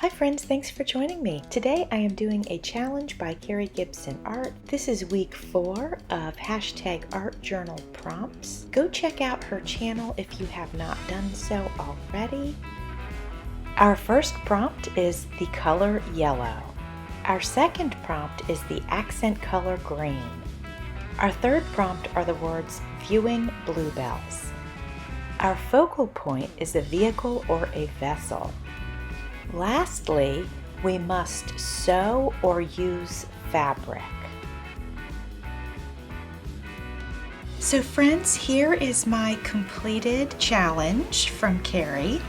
Hi friends, thanks for joining me. Today I am doing a challenge by Kari Gibson Art. This is week 4 of #artjournalprompts. Go check out her channel if you have not done so already. Our first prompt is the color yellow. Our second prompt is the accent color green. Our third prompt are the words viewing bluebells. Our focal point is a vehicle or a vessel. Lastly, we must sew or use fabric. So friends, here is my completed challenge from Kari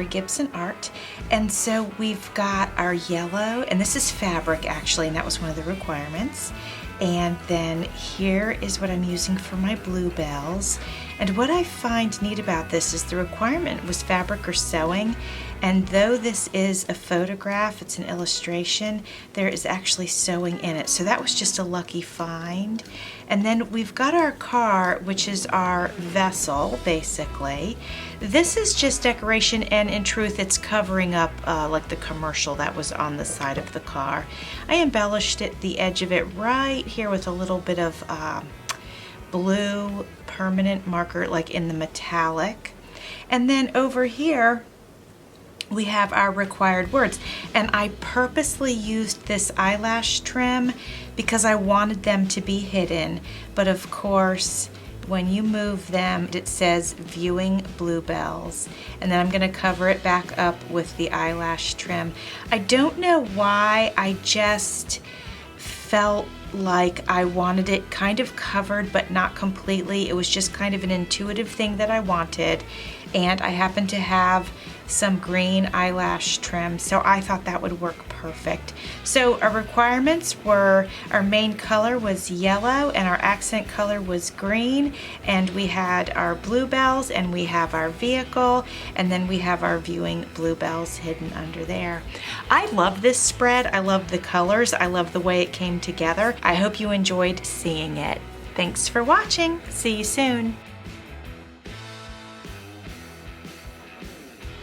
Gibson Art. And so we've got our yellow, and this is fabric actually, and that was one of the requirements. And then here is what I'm using for my bluebells. And what I find neat about this is the requirement was fabric or sewing. And though this is a photograph, it's an illustration, there is actually sewing in it. So that was just a lucky find. And then we've got our car, which is our vessel, basically. This is just decoration, and in truth, it's covering up like the commercial that was on the side of the car. I embellished the edge of it right here with a little bit of blue permanent marker, like in the metallic. And then over here, we have our required words, and I purposely used this eyelash trim because I wanted them to be hidden, but of course when you move them it says viewing bluebells, and then I'm going to cover it back up with the eyelash trim. I don't know why, I just felt like I wanted it kind of covered but not completely. It was just kind of an intuitive thing that I wanted, and I happen to have some green eyelash trim, so I thought that would work perfect. So our requirements were, our main color was yellow and our accent color was green, and we had our bluebells and we have our vehicle, and then we have our viewing bluebells hidden under there. I love this spread. I love the colors. I love the way it came together. I hope you enjoyed seeing it. Thanks for watching. See you soon.